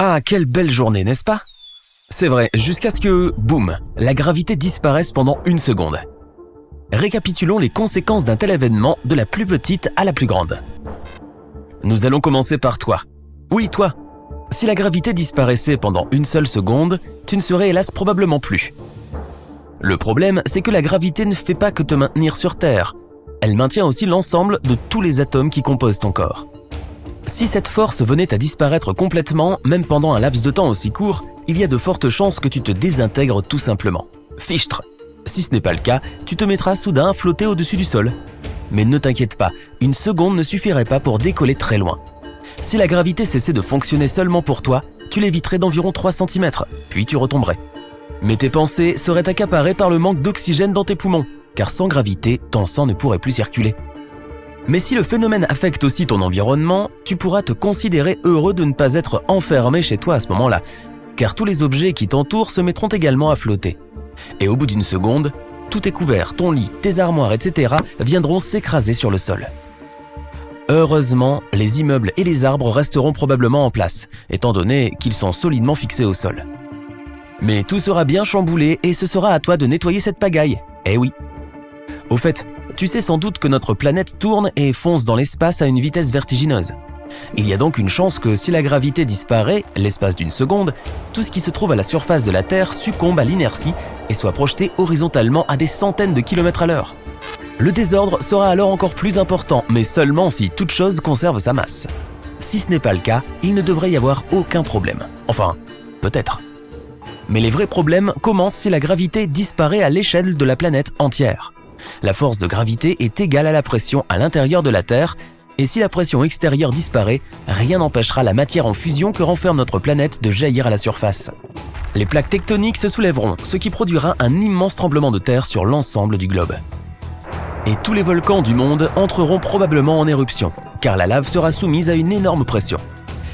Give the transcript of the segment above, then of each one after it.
Ah, quelle belle journée, n'est-ce pas? C'est vrai, jusqu'à ce que, boum, la gravité disparaisse pendant 1 seconde. Récapitulons les conséquences d'un tel événement de la plus petite à la plus grande. Nous allons commencer par toi. Oui, toi. Si la gravité disparaissait pendant 1 seule seconde, tu ne serais hélas probablement plus. Le problème, c'est que la gravité ne fait pas que te maintenir sur Terre. Elle maintient aussi l'ensemble de tous les atomes qui composent ton corps. Si cette force venait à disparaître complètement, même pendant un laps de temps aussi court, il y a de fortes chances que tu te désintègres tout simplement. Fichtre. Si ce n'est pas le cas, tu te mettras soudain à flotter au-dessus du sol. Mais ne t'inquiète pas, 1 seconde ne suffirait pas pour décoller très loin. Si la gravité cessait de fonctionner seulement pour toi, tu léviterais d'environ 3 cm, puis tu retomberais. Mais tes pensées seraient accaparées par le manque d'oxygène dans tes poumons, car sans gravité, ton sang ne pourrait plus circuler. Mais si le phénomène affecte aussi ton environnement, tu pourras te considérer heureux de ne pas être enfermé chez toi à ce moment-là, car tous les objets qui t'entourent se mettront également à flotter. Et au bout d'1 seconde, tout est couvert, ton lit, tes armoires, etc. viendront s'écraser sur le sol. Heureusement, les immeubles et les arbres resteront probablement en place, étant donné qu'ils sont solidement fixés au sol. Mais tout sera bien chamboulé et ce sera à toi de nettoyer cette pagaille. Eh oui. Au fait, tu sais sans doute que notre planète tourne et fonce dans l'espace à une vitesse vertigineuse. Il y a donc une chance que si la gravité disparaît, l'espace d'1 seconde, tout ce qui se trouve à la surface de la Terre succombe à l'inertie et soit projeté horizontalement à des centaines de kilomètres à l'heure. Le désordre sera alors encore plus important, mais seulement si toute chose conserve sa masse. Si ce n'est pas le cas, il ne devrait y avoir aucun problème. Enfin, peut-être. Mais les vrais problèmes commencent si la gravité disparaît à l'échelle de la planète entière. La force de gravité est égale à la pression à l'intérieur de la Terre, et si la pression extérieure disparaît, rien n'empêchera la matière en fusion que renferme notre planète de jaillir à la surface. Les plaques tectoniques se soulèveront, ce qui produira un immense tremblement de terre sur l'ensemble du globe. Et tous les volcans du monde entreront probablement en éruption, car la lave sera soumise à une énorme pression.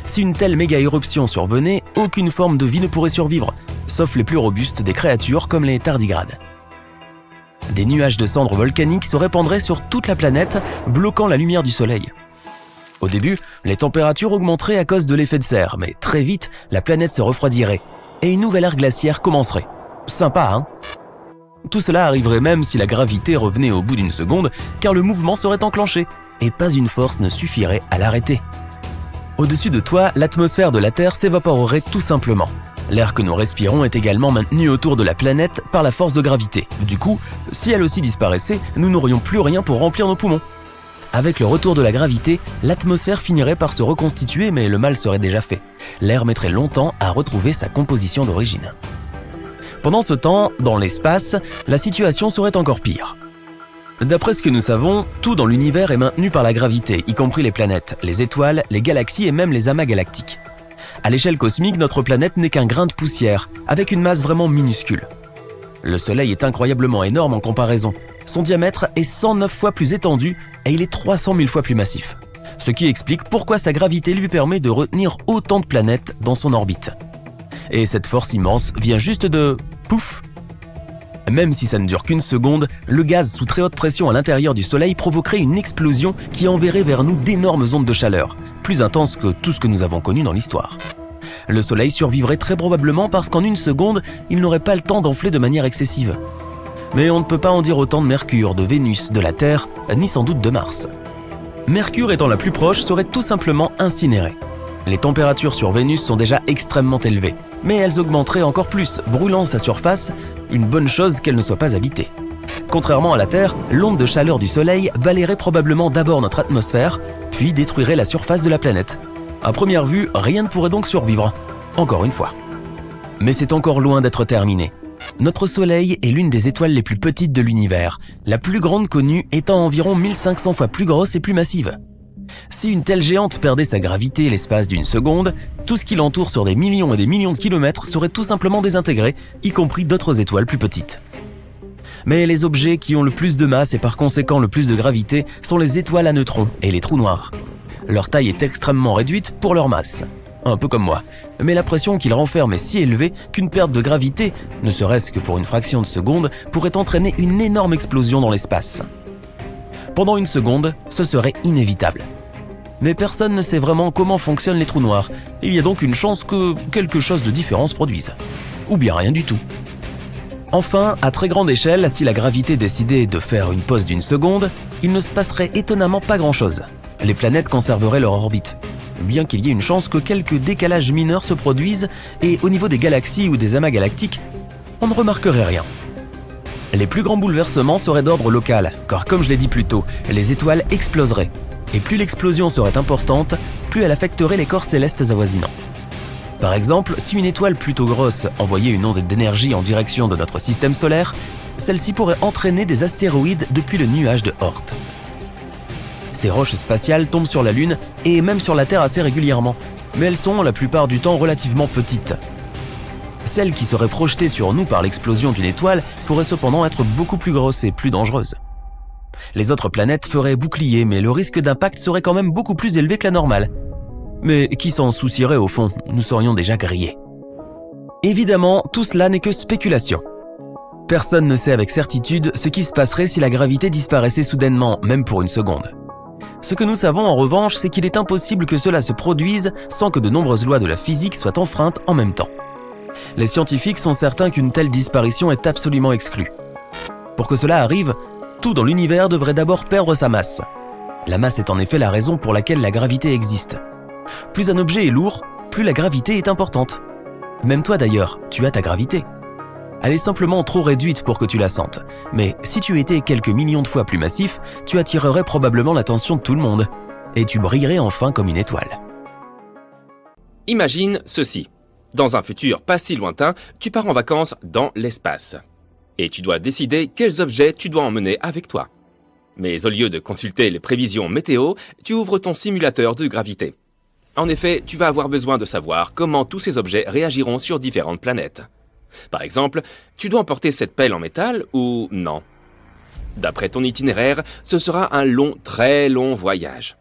Si une telle méga-éruption survenait, aucune forme de vie ne pourrait survivre, sauf les plus robustes des créatures comme les tardigrades. Des nuages de cendres volcaniques se répandraient sur toute la planète, bloquant la lumière du soleil. Au début, les températures augmenteraient à cause de l'effet de serre, mais très vite, la planète se refroidirait et une nouvelle ère glaciaire commencerait. Sympa, hein? Tout cela arriverait même si la gravité revenait au bout d'1 seconde, car le mouvement serait enclenché, et pas une force ne suffirait à l'arrêter. Au-dessus de toi, l'atmosphère de la Terre s'évaporerait tout simplement. L'air que nous respirons est également maintenu autour de la planète par la force de gravité. Du coup, si elle aussi disparaissait, nous n'aurions plus rien pour remplir nos poumons. Avec le retour de la gravité, l'atmosphère finirait par se reconstituer, mais le mal serait déjà fait. L'air mettrait longtemps à retrouver sa composition d'origine. Pendant ce temps, dans l'espace, la situation serait encore pire. D'après ce que nous savons, tout dans l'univers est maintenu par la gravité, y compris les planètes, les étoiles, les galaxies et même les amas galactiques. À l'échelle cosmique, notre planète n'est qu'un grain de poussière, avec une masse vraiment minuscule. Le Soleil est incroyablement énorme en comparaison. Son diamètre est 109 fois plus étendu et il est 300 000 fois plus massif. Ce qui explique pourquoi sa gravité lui permet de retenir autant de planètes dans son orbite. Et cette force immense vient juste de... pouf! Même si ça ne dure qu'1 seconde, le gaz sous très haute pression à l'intérieur du Soleil provoquerait une explosion qui enverrait vers nous d'énormes ondes de chaleur, plus intenses que tout ce que nous avons connu dans l'histoire. Le Soleil survivrait très probablement parce qu'en 1 seconde, il n'aurait pas le temps d'enfler de manière excessive. Mais on ne peut pas en dire autant de Mercure, de Vénus, de la Terre, ni sans doute de Mars. Mercure étant la plus proche serait tout simplement incinérée. Les températures sur Vénus sont déjà extrêmement élevées, mais elles augmenteraient encore plus, brûlant sa surface, une bonne chose qu'elle ne soit pas habitée. Contrairement à la Terre, l'onde de chaleur du Soleil balayerait probablement d'abord notre atmosphère, puis détruirait la surface de la planète. À première vue, rien ne pourrait donc survivre, encore une fois. Mais c'est encore loin d'être terminé. Notre Soleil est l'une des étoiles les plus petites de l'univers, la plus grande connue étant environ 1500 fois plus grosse et plus massive. Si une telle géante perdait sa gravité l'espace d'1 seconde, tout ce qui l'entoure sur des millions et des millions de kilomètres serait tout simplement désintégré, y compris d'autres étoiles plus petites. Mais les objets qui ont le plus de masse et par conséquent le plus de gravité sont les étoiles à neutrons et les trous noirs. Leur taille est extrêmement réduite pour leur masse, un peu comme moi, mais la pression qu'ils renferment est si élevée qu'une perte de gravité, ne serait-ce que pour une fraction de seconde, pourrait entraîner une énorme explosion dans l'espace. Pendant 1 seconde, ce serait inévitable. Mais personne ne sait vraiment comment fonctionnent les trous noirs. Il y a donc une chance que quelque chose de différent se produise. Ou bien rien du tout. Enfin, à très grande échelle, si la gravité décidait de faire une pause d'une seconde, il ne se passerait étonnamment pas grand-chose. Les planètes conserveraient leur orbite. Bien qu'il y ait une chance que quelques décalages mineurs se produisent, et au niveau des galaxies ou des amas galactiques, on ne remarquerait rien. Les plus grands bouleversements seraient d'ordre local, car comme je l'ai dit plus tôt, les étoiles exploseraient. Et plus l'explosion serait importante, plus elle affecterait les corps célestes avoisinants. Par exemple, si une étoile plutôt grosse envoyait une onde d'énergie en direction de notre système solaire, celle-ci pourrait entraîner des astéroïdes depuis le nuage de Oort. Ces roches spatiales tombent sur la Lune et même sur la Terre assez régulièrement, mais elles sont la plupart du temps relativement petites. Celles qui seraient projetées sur nous par l'explosion d'une étoile pourraient cependant être beaucoup plus grosses et plus dangereuses. Les autres planètes feraient bouclier, mais le risque d'impact serait quand même beaucoup plus élevé que la normale. Mais qui s'en soucierait au fond, nous serions déjà grillés. Évidemment, tout cela n'est que spéculation. Personne ne sait avec certitude ce qui se passerait si la gravité disparaissait soudainement, même pour une seconde. Ce que nous savons en revanche, c'est qu'il est impossible que cela se produise sans que de nombreuses lois de la physique soient enfreintes en même temps. Les scientifiques sont certains qu'une telle disparition est absolument exclue. Pour que cela arrive, tout dans l'univers devrait d'abord perdre sa masse. La masse est en effet la raison pour laquelle la gravité existe. Plus un objet est lourd, plus la gravité est importante. Même toi d'ailleurs, tu as ta gravité. Elle est simplement trop réduite pour que tu la sentes. Mais si tu étais quelques millions de fois plus massif, tu attirerais probablement l'attention de tout le monde. Et tu brillerais enfin comme une étoile. Imagine ceci. Dans un futur pas si lointain, tu pars en vacances dans l'espace. Et tu dois décider quels objets tu dois emmener avec toi. Mais au lieu de consulter les prévisions météo, tu ouvres ton simulateur de gravité. En effet, tu vas avoir besoin de savoir comment tous ces objets réagiront sur différentes planètes. Par exemple, tu dois emporter cette pelle en métal ou non? D'après ton itinéraire, ce sera un long, très long voyage.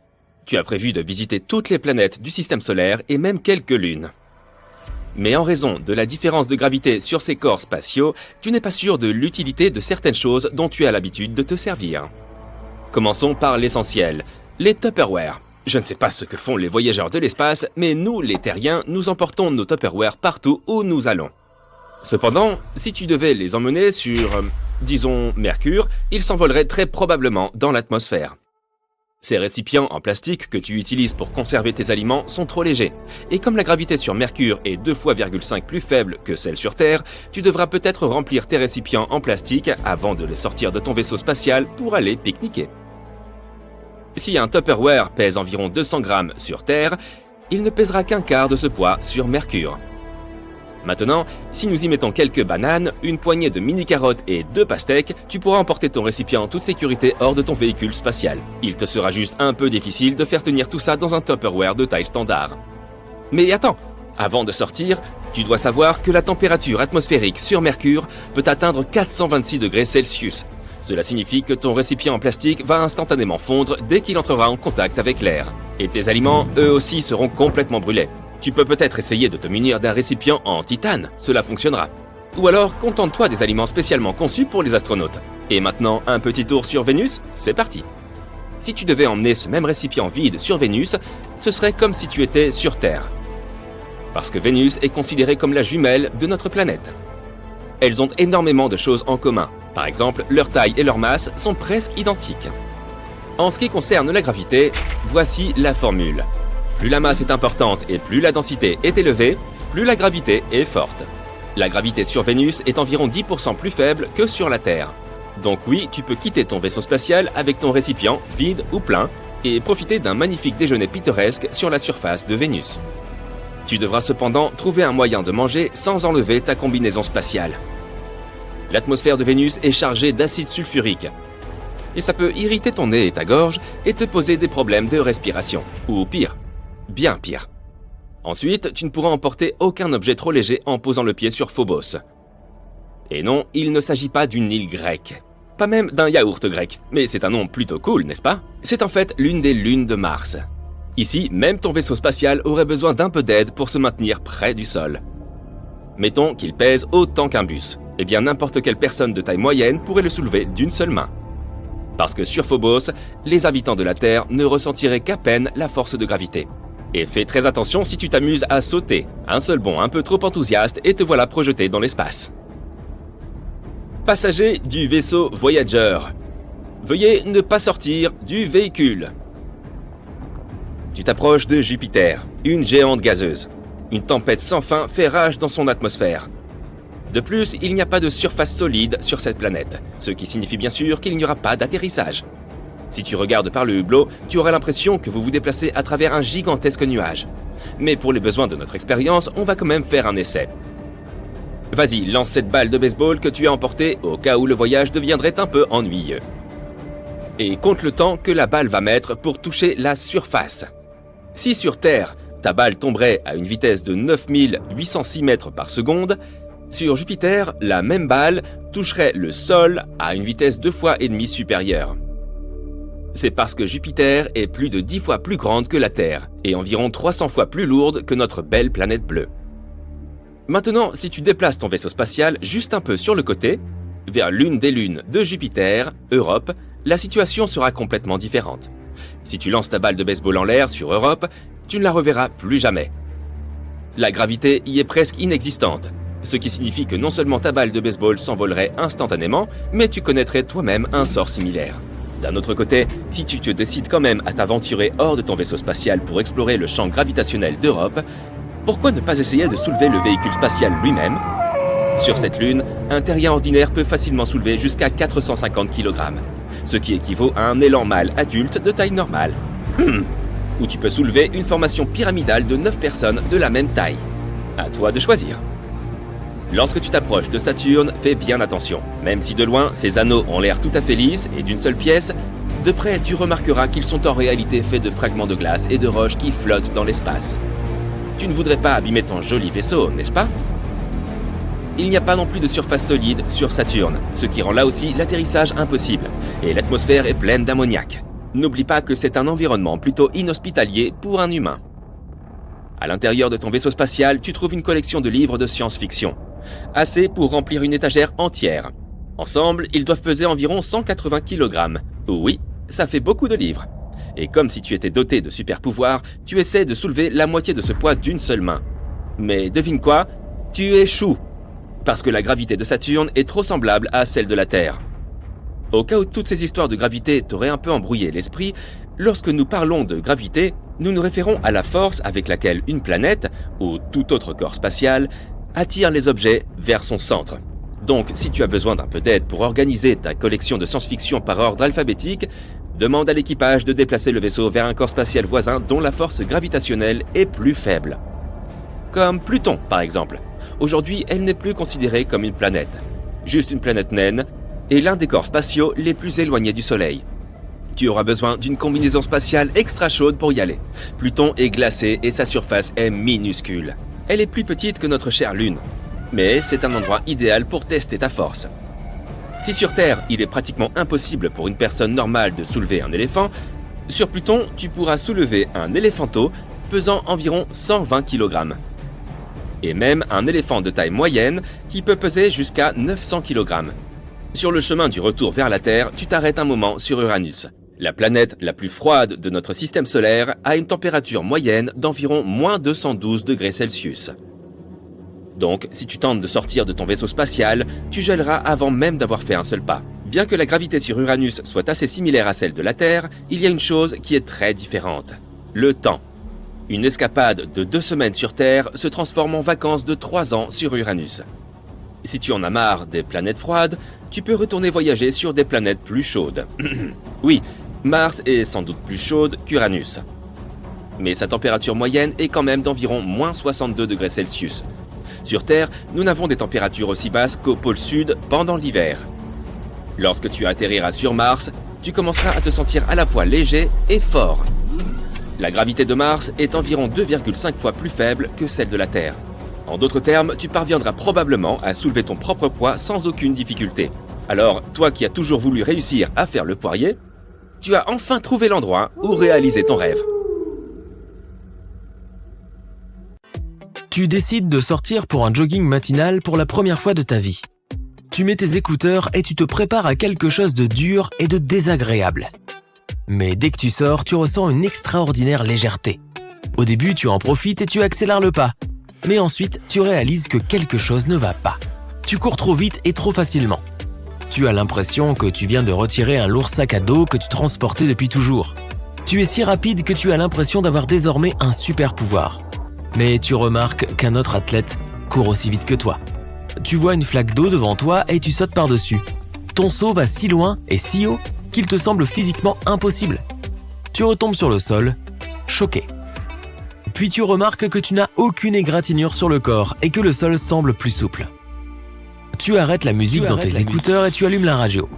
Tu as prévu de visiter toutes les planètes du système solaire et même quelques lunes. Mais en raison de la différence de gravité sur ces corps spatiaux, tu n'es pas sûr de l'utilité de certaines choses dont tu as l'habitude de te servir. Commençons par l'essentiel, les Tupperware. Je ne sais pas ce que font les voyageurs de l'espace, mais nous, les terriens, nous emportons nos Tupperware partout où nous allons. Cependant, si tu devais les emmener sur, disons, Mercure, ils s'envoleraient très probablement dans l'atmosphère. Ces récipients en plastique que tu utilises pour conserver tes aliments sont trop légers. Et comme la gravité sur Mercure est 2,5 fois plus faible que celle sur Terre, tu devras peut-être remplir tes récipients en plastique avant de les sortir de ton vaisseau spatial pour aller pique-niquer. Si un Tupperware pèse environ 200 grammes sur Terre, il ne pèsera qu'un quart de ce poids sur Mercure. Maintenant, si nous y mettons quelques bananes, une poignée de mini-carottes et 2 pastèques, tu pourras emporter ton récipient en toute sécurité hors de ton véhicule spatial. Il te sera juste un peu difficile de faire tenir tout ça dans un Tupperware de taille standard. Mais attends, avant de sortir, tu dois savoir que la température atmosphérique sur Mercure peut atteindre 426 degrés Celsius. Cela signifie que ton récipient en plastique va instantanément fondre dès qu'il entrera en contact avec l'air. Et tes aliments, eux aussi, seront complètement brûlés. Tu peux peut-être essayer de te munir d'un récipient en titane, cela fonctionnera. Ou alors, contente-toi des aliments spécialement conçus pour les astronautes. Et maintenant, un petit tour sur Vénus, c'est parti. Si tu devais emmener ce même récipient vide sur Vénus, ce serait comme si tu étais sur Terre. Parce que Vénus est considérée comme la jumelle de notre planète. Elles ont énormément de choses en commun. Par exemple, leur taille et leur masse sont presque identiques. En ce qui concerne la gravité, voici la formule. Plus la masse est importante et plus la densité est élevée, plus la gravité est forte. La gravité sur Vénus est environ 10% plus faible que sur la Terre. Donc oui, tu peux quitter ton vaisseau spatial avec ton récipient, vide ou plein, et profiter d'un magnifique déjeuner pittoresque sur la surface de Vénus. Tu devras cependant trouver un moyen de manger sans enlever ta combinaison spatiale. L'atmosphère de Vénus est chargée d'acide sulfurique. Et ça peut irriter ton nez et ta gorge et te poser des problèmes de respiration. Ou pire. Bien pire. Ensuite, tu ne pourras emporter aucun objet trop léger en posant le pied sur Phobos. Et non, il ne s'agit pas d'une île grecque. Pas même d'un yaourt grec, mais c'est un nom plutôt cool, n'est-ce pas? C'est en fait l'une des lunes de Mars. Ici, même ton vaisseau spatial aurait besoin d'un peu d'aide pour se maintenir près du sol. Mettons qu'il pèse autant qu'un bus. Eh bien, n'importe quelle personne de taille moyenne pourrait le soulever d'une seule main. Parce que sur Phobos, les habitants de la Terre ne ressentiraient qu'à peine la force de gravité. Et fais très attention si tu t'amuses à sauter. Un seul bond un peu trop enthousiaste et te voilà projeté dans l'espace. Passagers du vaisseau Voyager, veuillez ne pas sortir du véhicule. Tu t'approches de Jupiter, une géante gazeuse. Une tempête sans fin fait rage dans son atmosphère. De plus, il n'y a pas de surface solide sur cette planète, ce qui signifie bien sûr qu'il n'y aura pas d'atterrissage. Si tu regardes par le hublot, tu auras l'impression que vous vous déplacez à travers un gigantesque nuage. Mais pour les besoins de notre expérience, on va quand même faire un essai. Vas-y, lance cette balle de baseball que tu as emportée au cas où le voyage deviendrait un peu ennuyeux. Et compte le temps que la balle va mettre pour toucher la surface. Si sur Terre, ta balle tomberait à une vitesse de 9806 mètres par seconde, sur Jupiter, la même balle toucherait le sol à une vitesse 2 fois et demie supérieure. C'est parce que Jupiter est plus de 10 fois plus grande que la Terre et environ 300 fois plus lourde que notre belle planète bleue. Maintenant, si tu déplaces ton vaisseau spatial juste un peu sur le côté, vers l'une des lunes de Jupiter, Europe, la situation sera complètement différente. Si tu lances ta balle de baseball en l'air sur Europe, tu ne la reverras plus jamais. La gravité y est presque inexistante, ce qui signifie que non seulement ta balle de baseball s'envolerait instantanément, mais tu connaîtrais toi-même un sort similaire. D'un autre côté, si tu te décides quand même à t'aventurer hors de ton vaisseau spatial pour explorer le champ gravitationnel d'Europe, pourquoi ne pas essayer de soulever le véhicule spatial lui-même ? Sur cette lune, un terrien ordinaire peut facilement soulever jusqu'à 450 kg, ce qui équivaut à un élan mâle adulte de taille normale. Ou tu peux soulever une formation pyramidale de 9 personnes de la même taille. À toi de choisir. Lorsque tu t'approches de Saturne, fais bien attention. Même si de loin, ses anneaux ont l'air tout à fait lisses et d'une seule pièce, de près tu remarqueras qu'ils sont en réalité faits de fragments de glace et de roches qui flottent dans l'espace. Tu ne voudrais pas abîmer ton joli vaisseau, n'est-ce pas ? Il n'y a pas non plus de surface solide sur Saturne, ce qui rend là aussi l'atterrissage impossible, et l'atmosphère est pleine d'ammoniac. N'oublie pas que c'est un environnement plutôt inhospitalier pour un humain. À l'intérieur de ton vaisseau spatial, tu trouves une collection de livres de science-fiction. Assez pour remplir une étagère entière. Ensemble, ils doivent peser environ 180 kg. Oui, ça fait beaucoup de livres. Et comme si tu étais doté de super pouvoirs, tu essaies de soulever la moitié de ce poids d'une seule main. Mais devine quoi ? Tu échoues. Parce que la gravité de Saturne est trop semblable à celle de la Terre. Au cas où toutes ces histoires de gravité t'auraient un peu embrouillé l'esprit, lorsque nous parlons de gravité, nous nous référons à la force avec laquelle une planète, ou tout autre corps spatial, attire les objets vers son centre. Donc, si tu as besoin d'un peu d'aide pour organiser ta collection de science-fiction par ordre alphabétique, demande à l'équipage de déplacer le vaisseau vers un corps spatial voisin dont la force gravitationnelle est plus faible. Comme Pluton, par exemple. Aujourd'hui, elle n'est plus considérée comme une planète. Juste une planète naine, et l'un des corps spatiaux les plus éloignés du Soleil. Tu auras besoin d'une combinaison spatiale extra chaude pour y aller. Pluton est glacé et sa surface est minuscule. Elle est plus petite que notre chère Lune. Mais c'est un endroit idéal pour tester ta force. Si sur Terre, il est pratiquement impossible pour une personne normale de soulever un éléphant, sur Pluton, tu pourras soulever un éléphanteau pesant environ 120 kg. Et même un éléphant de taille moyenne qui peut peser jusqu'à 900 kg. Sur le chemin du retour vers la Terre, tu t'arrêtes un moment sur Uranus. La planète la plus froide de notre système solaire a une température moyenne d'environ moins 212 degrés Celsius. Donc, si tu tentes de sortir de ton vaisseau spatial, tu gèleras avant même d'avoir fait un seul pas. Bien que la gravité sur Uranus soit assez similaire à celle de la Terre, il y a une chose qui est très différente. Le temps. Une escapade de 2 semaines sur Terre se transforme en vacances de 3 ans sur Uranus. Si tu en as marre des planètes froides, tu peux retourner voyager sur des planètes plus chaudes. Oui, Mars est sans doute plus chaude qu'Uranus. Mais sa température moyenne est quand même d'environ moins 62 degrés Celsius. Sur Terre, nous n'avons des températures aussi basses qu'au pôle sud pendant l'hiver. Lorsque tu atterriras sur Mars, tu commenceras à te sentir à la fois léger et fort. La gravité de Mars est environ 2,5 fois plus faible que celle de la Terre. En d'autres termes, tu parviendras probablement à soulever ton propre poids sans aucune difficulté. Alors, toi qui as toujours voulu réussir à faire le poirier, tu as enfin trouvé l'endroit où réaliser ton rêve. Tu décides de sortir pour un jogging matinal pour la première fois de ta vie. Tu mets tes écouteurs et tu te prépares à quelque chose de dur et de désagréable. Mais dès que tu sors, tu ressens une extraordinaire légèreté. Au début, tu en profites et tu accélères le pas. Mais ensuite, tu réalises que quelque chose ne va pas. Tu cours trop vite et trop facilement. Tu as l'impression que tu viens de retirer un lourd sac à dos que tu transportais depuis toujours. Tu es si rapide que tu as l'impression d'avoir désormais un super pouvoir. Mais tu remarques qu'un autre athlète court aussi vite que toi. Tu vois une flaque d'eau devant toi et tu sautes par-dessus. Ton saut va si loin et si haut qu'il te semble physiquement impossible. Tu retombes sur le sol, choqué. Puis tu remarques que tu n'as aucune égratignure sur le corps et que le sol semble plus souple. Tu arrêtes la musique dans tes écouteurs et tu allumes la radio.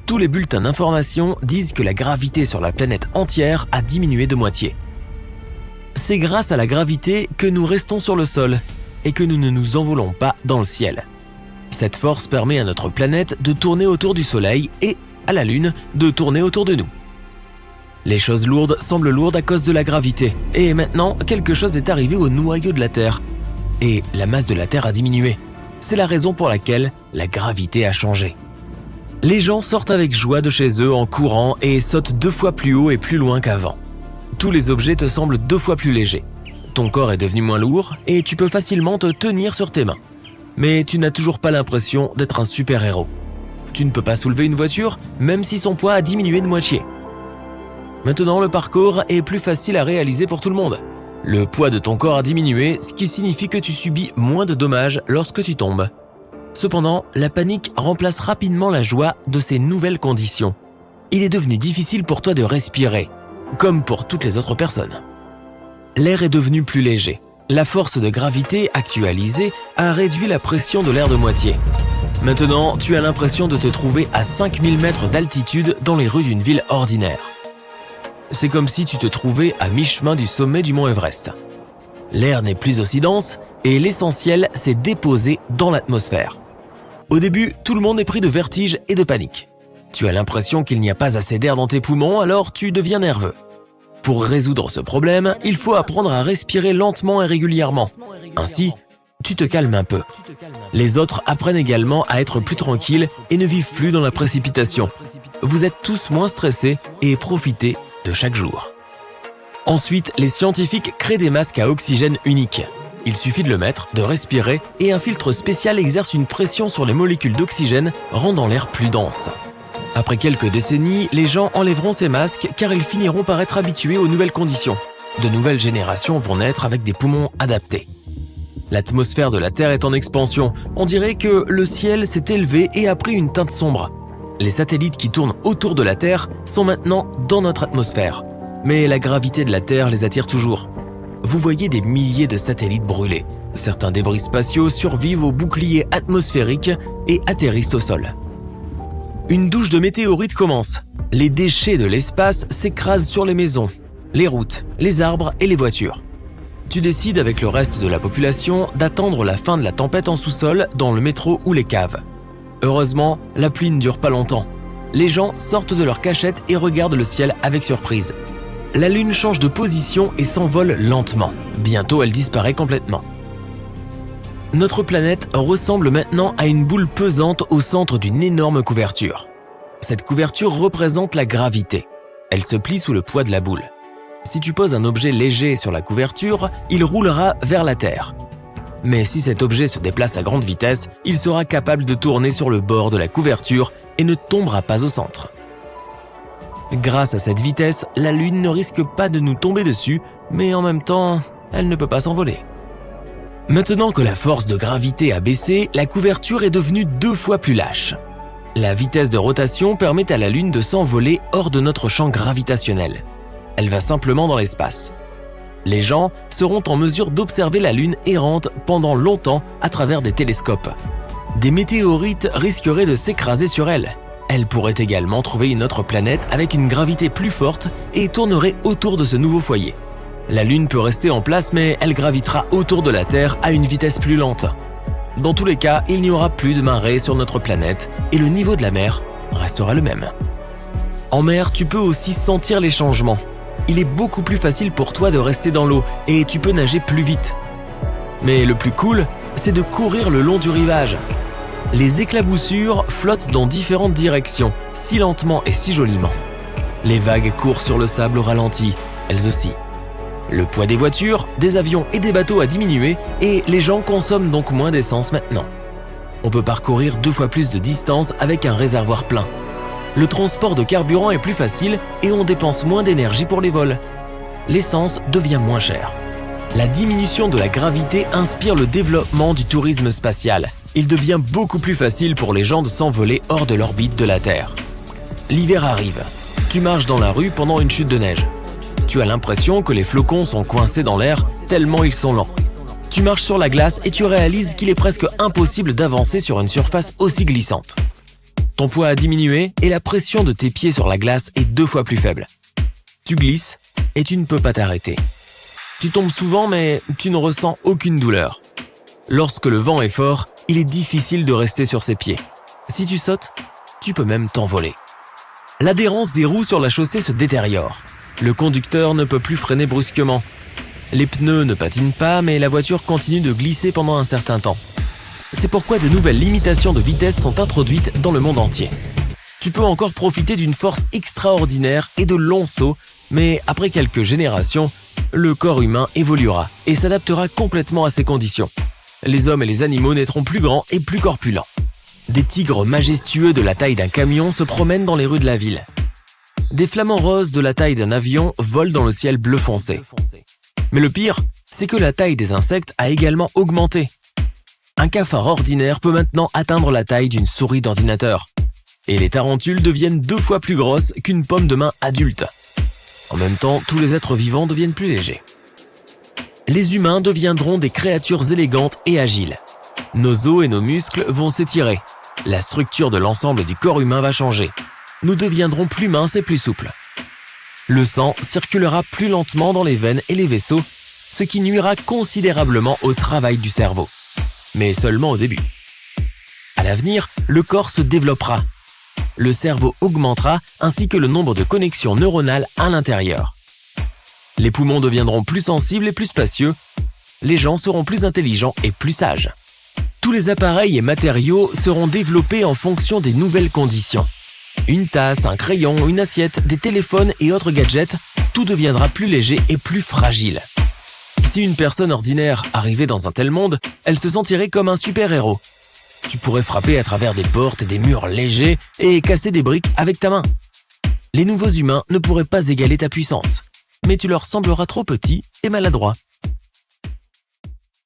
Tous les bulletins d'information disent que la gravité sur la planète entière a diminué de moitié. C'est grâce à la gravité que nous restons sur le sol et que nous ne nous envolons pas dans le ciel. Cette force permet à notre planète de tourner autour du Soleil et à la Lune de tourner autour de nous. Les choses lourdes semblent lourdes à cause de la gravité. Et maintenant, quelque chose est arrivé au noyau de la Terre. Et la masse de la Terre a diminué. C'est la raison pour laquelle la gravité a changé. Les gens sortent avec joie de chez eux en courant et sautent 2 fois plus haut et plus loin qu'avant. Tous les objets te semblent 2 fois plus légers. Ton corps est devenu moins lourd et tu peux facilement te tenir sur tes mains. Mais tu n'as toujours pas l'impression d'être un super-héros. Tu ne peux pas soulever une voiture, même si son poids a diminué de moitié. Maintenant, le parcours est plus facile à réaliser pour tout le monde. Le poids de ton corps a diminué, ce qui signifie que tu subis moins de dommages lorsque tu tombes. Cependant, la panique remplace rapidement la joie de ces nouvelles conditions. Il est devenu difficile pour toi de respirer, comme pour toutes les autres personnes. L'air est devenu plus léger. La force de gravité actualisée a réduit la pression de l'air de moitié. Maintenant, tu as l'impression de te trouver à 5000 mètres d'altitude dans les rues d'une ville ordinaire. C'est comme si tu te trouvais à mi-chemin du sommet du mont Everest. L'air n'est plus aussi dense et l'essentiel s'est déposé dans l'atmosphère. Au début, tout le monde est pris de vertige et de panique. Tu as l'impression qu'il n'y a pas assez d'air dans tes poumons, alors tu deviens nerveux. Pour résoudre ce problème, il faut apprendre à respirer lentement et régulièrement. Ainsi, tu te calmes un peu. Les autres apprennent également à être plus tranquilles et ne vivent plus dans la précipitation. Vous êtes tous moins stressés et profitez de chaque jour. Ensuite, les scientifiques créent des masques à oxygène uniques. Il suffit de le mettre, de respirer et un filtre spécial exerce une pression sur les molécules d'oxygène, rendant l'air plus dense. Après quelques décennies, les gens enlèveront ces masques car ils finiront par être habitués aux nouvelles conditions. De nouvelles générations vont naître avec des poumons adaptés. L'atmosphère de la Terre est en expansion. On dirait que le ciel s'est élevé et a pris une teinte sombre. Les satellites qui tournent autour de la Terre sont maintenant dans notre atmosphère. Mais la gravité de la Terre les attire toujours. Vous voyez des milliers de satellites brûlés. Certains débris spatiaux survivent aux boucliers atmosphériques et atterrissent au sol. Une douche de météorites commence. Les déchets de l'espace s'écrasent sur les maisons, les routes, les arbres et les voitures. Tu décides avec le reste de la population d'attendre la fin de la tempête en sous-sol dans le métro ou les caves. Heureusement, la pluie ne dure pas longtemps. Les gens sortent de leur cachette et regardent le ciel avec surprise. La Lune change de position et s'envole lentement. Bientôt, elle disparaît complètement. Notre planète ressemble maintenant à une boule pesante au centre d'une énorme couverture. Cette couverture représente la gravité. Elle se plie sous le poids de la boule. Si tu poses un objet léger sur la couverture, il roulera vers la Terre. Mais si cet objet se déplace à grande vitesse, il sera capable de tourner sur le bord de la couverture et ne tombera pas au centre. Grâce à cette vitesse, la Lune ne risque pas de nous tomber dessus, mais en même temps, elle ne peut pas s'envoler. Maintenant que la force de gravité a baissé, la couverture est devenue 2 fois plus lâche. La vitesse de rotation permet à la Lune de s'envoler hors de notre champ gravitationnel. Elle va simplement dans l'espace. Les gens seront en mesure d'observer la Lune errante pendant longtemps à travers des télescopes. Des météorites risqueraient de s'écraser sur elle. Elle pourrait également trouver une autre planète avec une gravité plus forte et tournerait autour de ce nouveau foyer. La Lune peut rester en place, mais elle gravitera autour de la Terre à une vitesse plus lente. Dans tous les cas, il n'y aura plus de marée sur notre planète et le niveau de la mer restera le même. En mer, tu peux aussi sentir les changements. Il est beaucoup plus facile pour toi de rester dans l'eau et tu peux nager plus vite. Mais le plus cool, c'est de courir le long du rivage. Les éclaboussures flottent dans différentes directions, si lentement et si joliment. Les vagues courent sur le sable au ralenti, elles aussi. Le poids des voitures, des avions et des bateaux a diminué et les gens consomment donc moins d'essence maintenant. On peut parcourir 2 fois plus de distance avec un réservoir plein. Le transport de carburant est plus facile et on dépense moins d'énergie pour les vols. L'essence devient moins chère. La diminution de la gravité inspire le développement du tourisme spatial. Il devient beaucoup plus facile pour les gens de s'envoler hors de l'orbite de la Terre. L'hiver arrive. Tu marches dans la rue pendant une chute de neige. Tu as l'impression que les flocons sont coincés dans l'air tellement ils sont lents. Tu marches sur la glace et tu réalises qu'il est presque impossible d'avancer sur une surface aussi glissante. Ton poids a diminué et la pression de tes pieds sur la glace est 2 fois plus faible. Tu glisses et tu ne peux pas t'arrêter. Tu tombes souvent mais tu ne ressens aucune douleur. Lorsque le vent est fort, il est difficile de rester sur ses pieds. Si tu sautes, tu peux même t'envoler. L'adhérence des roues sur la chaussée se détériore. Le conducteur ne peut plus freiner brusquement. Les pneus ne patinent pas, mais la voiture continue de glisser pendant un certain temps. C'est pourquoi de nouvelles limitations de vitesse sont introduites dans le monde entier. Tu peux encore profiter d'une force extraordinaire et de longs sauts, mais après quelques générations, le corps humain évoluera et s'adaptera complètement à ces conditions. Les hommes et les animaux naîtront plus grands et plus corpulents. Des tigres majestueux de la taille d'un camion se promènent dans les rues de la ville. Des flamants roses de la taille d'un avion volent dans le ciel bleu foncé. Mais le pire, c'est que la taille des insectes a également augmenté. Un cafard ordinaire peut maintenant atteindre la taille d'une souris d'ordinateur. Et les tarentules deviennent 2 fois plus grosses qu'une pomme de main adulte. En même temps, tous les êtres vivants deviennent plus légers. Les humains deviendront des créatures élégantes et agiles. Nos os et nos muscles vont s'étirer. La structure de l'ensemble du corps humain va changer. Nous deviendrons plus minces et plus souples. Le sang circulera plus lentement dans les veines et les vaisseaux, ce qui nuira considérablement au travail du cerveau. Mais seulement au début. À l'avenir, le corps se développera. Le cerveau augmentera ainsi que le nombre de connexions neuronales à l'intérieur. Les poumons deviendront plus sensibles et plus spacieux. Les gens seront plus intelligents et plus sages. Tous les appareils et matériaux seront développés en fonction des nouvelles conditions. Une tasse, un crayon, une assiette, des téléphones et autres gadgets, tout deviendra plus léger et plus fragile. Si une personne ordinaire arrivait dans un tel monde, elle se sentirait comme un super-héros. Tu pourrais frapper à travers des portes et des murs légers et casser des briques avec ta main. Les nouveaux humains ne pourraient pas égaler ta puissance, mais tu leur sembleras trop petit et maladroit.